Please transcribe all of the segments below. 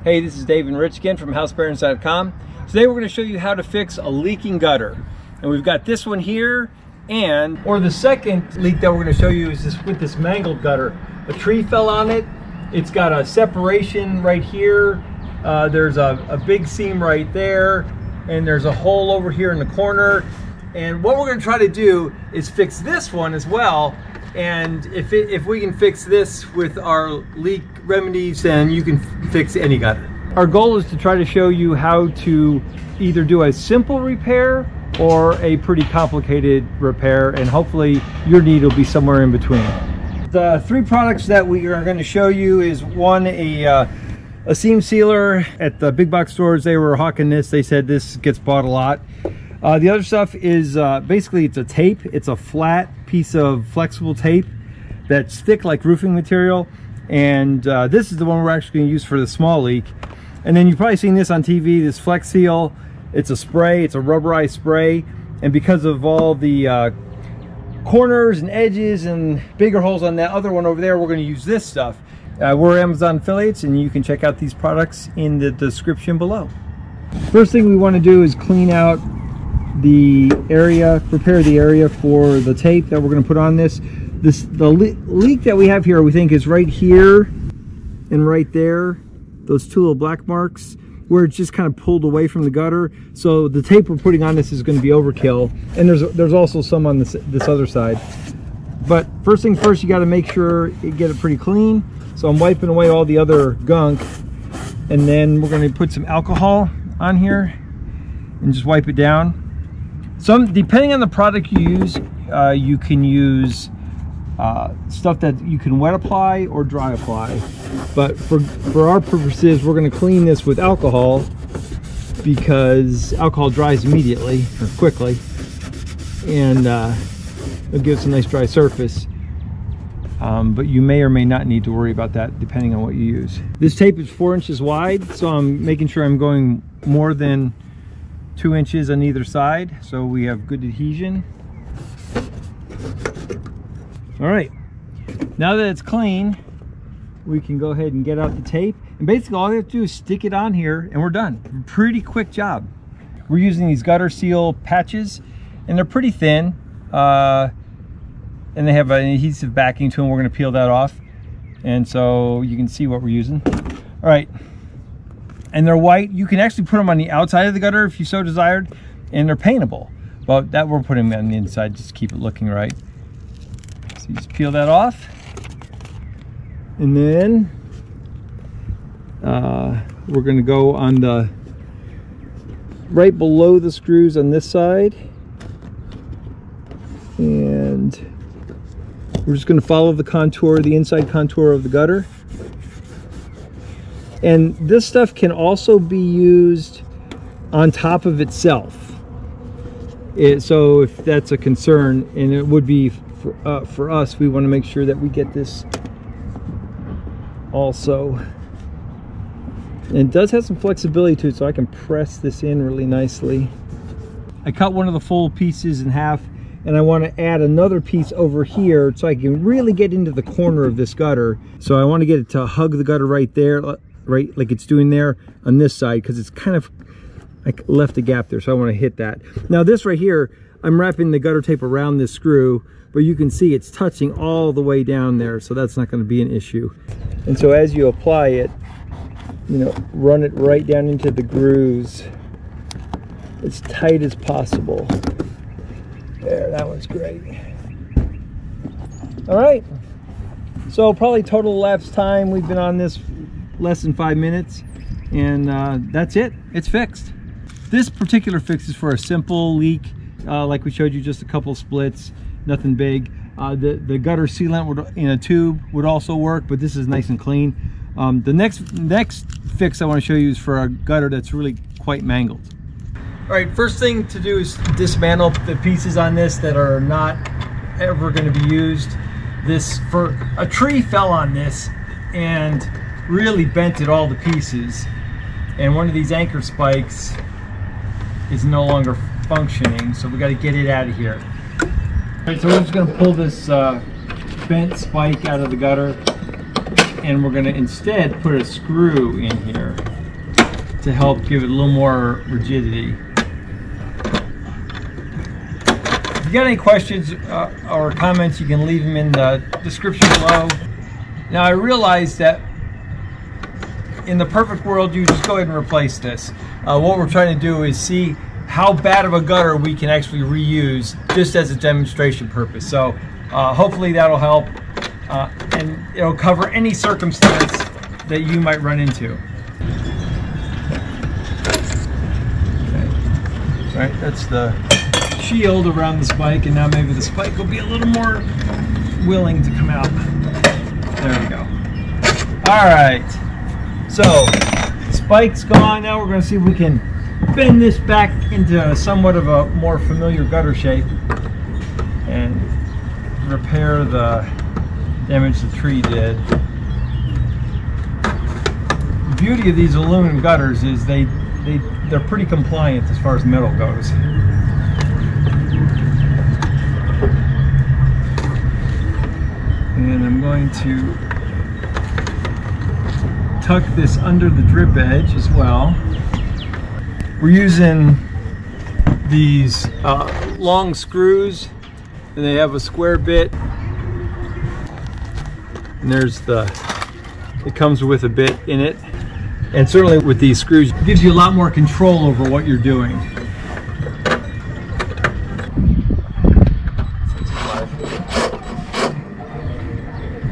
Hey, this is Dave and Rich again from HouseBarons.com. Today we're going to show you how to fix a leaking gutter. And we've got this one here, or the second leak that we're going to show you is this with this mangled gutter. A tree fell on it. It's got a separation right here. There's a big seam right there, and there's a hole over here in the corner. And what we're going to try to do is fix this one as well. And if we can fix this with our leak remedies, then you can fix any gutter. Our goal is to try to show you how to either do a simple repair or a pretty complicated repair, and hopefully your need will be somewhere in between. The three products that we are going to show you is one, a seam sealer. At the big box stores, they were hawking this. They said this gets bought a lot. The other stuff is basically it's a tape. It's a flat piece of flexible tape that's thick like roofing material, and this is the one we're actually going to use for the small leak. And then you've probably seen this on TV, this Flex Seal. It's a spray, it's a rubberized spray, and because of all the corners and edges and bigger holes on that other one over there, we're going to use this stuff. We're Amazon affiliates, and you can check out these products in the description below. First thing we want to do is clean out the area, prepare the area for the tape that we're going to put on this. The leak that we have here, we think, is right here and right there. Those two little black marks where it's just kind of pulled away from the gutter. So the tape we're putting on this is going to be overkill. And there's also some on this other side. But first thing first, you got to make sure you get it pretty clean. So I'm wiping away all the other gunk, and then we're going to put some alcohol on here and just wipe it down. Depending on the product you use, you can use stuff that you can wet apply or dry apply. But for our purposes, we're going to clean this with alcohol, because alcohol dries immediately or quickly, and it'll give us a nice dry surface. But you may or may not need to worry about that depending on what you use. This tape is 4 inches wide, so I'm making sure I'm going more than 2 inches on either side, so we have good adhesion. All right, now that it's clean, we can go ahead and get out the tape, and basically all we have to do is stick it on here and we're done. Pretty quick job. We're using these gutter seal patches, and they're pretty thin, and they have an adhesive backing to them. We're going to peel that off, and so you can see what we're using. All right, and they're white. You can actually put them on the outside of the gutter if you so desired, and they're paintable. But that we're putting them on the inside just to keep it looking right. So you just peel that off, and then we're going to go on the right below the screws on this side, and we're just going to follow the contour, the inside contour of the gutter. And this stuff can also be used on top of itself. So if that's a concern, and it would be for us, we want to make sure that we get this also. And it does have some flexibility to it, so I can press this in really nicely. I cut one of the full pieces in half, and I want to add another piece over here so I can really get into the corner of this gutter. So I want to get it to hug the gutter right there, right like it's doing there on this side, because it's kind of like left a gap there, so I want to hit that. Now this right here, I'm wrapping the gutter tape around this screw, but you can see it's touching all the way down there, so that's not going to be an issue. And so as you apply it, you know, run it right down into the grooves as tight as possible. There, that one's great. All right, so probably total elapsed time, we've been on this less than 5 minutes, and that's it. It's fixed. This particular fix is for a simple leak, like we showed you, just a couple splits, nothing big. The gutter sealant in a tube would also work, but this is nice and clean. The next fix I want to show you is for a gutter that's really quite mangled. All right, first thing to do is dismantle the pieces on this that are not ever going to be used. A tree fell on this and really bented all the pieces, and one of these anchor spikes is no longer functioning, so we got to get it out of here. All right, so we're just going to pull this bent spike out of the gutter, and we're going to instead put a screw in here. to help give it a little more rigidity. If you got any questions or comments, you can leave them in the description below. Now I realize that in the perfect world, you just go ahead and replace this. What we're trying to do is see how bad of a gutter we can actually reuse just as a demonstration purpose. So hopefully that'll help and it'll cover any circumstance that you might run into. Okay. Right, that's the shield around the spike, and now maybe the spike will be a little more willing to come out. There we go. All right, so spike's gone. Now we're going to see if we can bend this back into somewhat of a more familiar gutter shape and repair the damage the tree did. The beauty of these aluminum gutters is they're pretty compliant as far as metal goes. And I'm going to tuck this under the drip edge as well. We're using these long screws, and they have a square bit. And there's it comes with a bit in it. And certainly with these screws, it gives you a lot more control over what you're doing.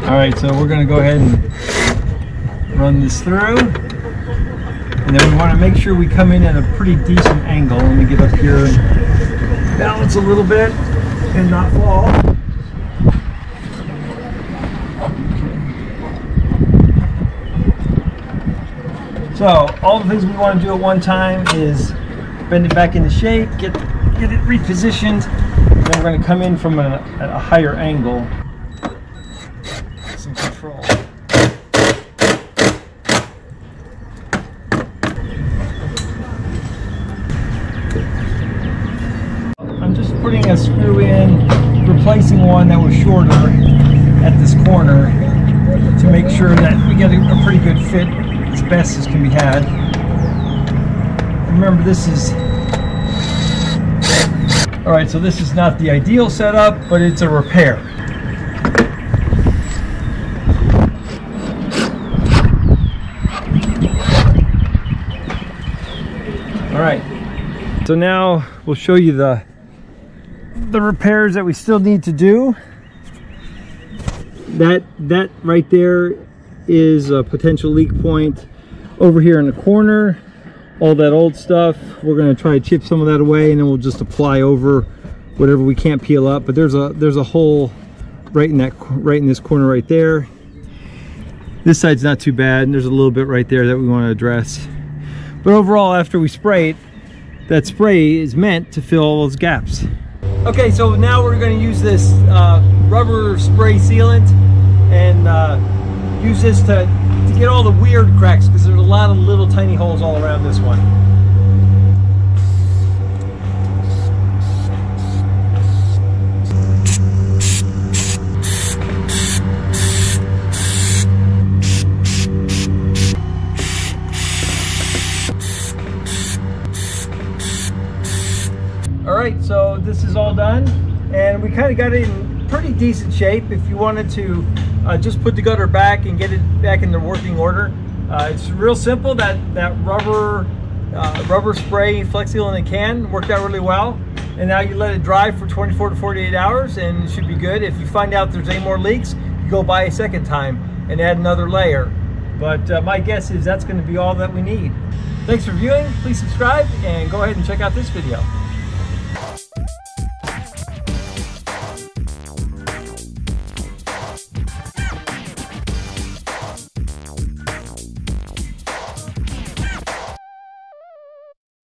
All right, so we're going to go ahead and run this through, and then we want to make sure we come in at a pretty decent angle. Let me get up here and balance a little bit and not fall. Okay. So all the things we want to do at one time is bend it back into shape, get it repositioned, and then we're going to come in from at a higher angle. Some control. I'm just putting a screw in, replacing one that was shorter at this corner to make sure that we get a pretty good fit as best as can be had. Remember, this is alright, so this is not the ideal setup, but it's a repair. Alright, so now we'll show you the repairs that we still need to do. That right there is a potential leak point over here in the corner. All that old stuff, we're going to try to chip some of that away, and then we'll just apply over whatever we can't peel up. But there's a hole right in this corner right there. This side's not too bad, and there's a little bit right there that we want to address. But overall, after we spray it, that spray is meant to fill all those gaps. Okay, so now we're going to use this rubber spray sealant and use this to get all the weird cracks, because there's a lot of little tiny holes all around this one. Alright, so this is all done, and we kind of got it in pretty decent shape. If you wanted to just put the gutter back and get it back in the working order, it's real simple. That rubber spray Flex Seal in a can worked out really well, and now you let it dry for 24 to 48 hours and it should be good. If you find out there's any more leaks, you go by a second time and add another layer. But my guess is that's going to be all that we need. Thanks for viewing. Please subscribe and go ahead and check out this video.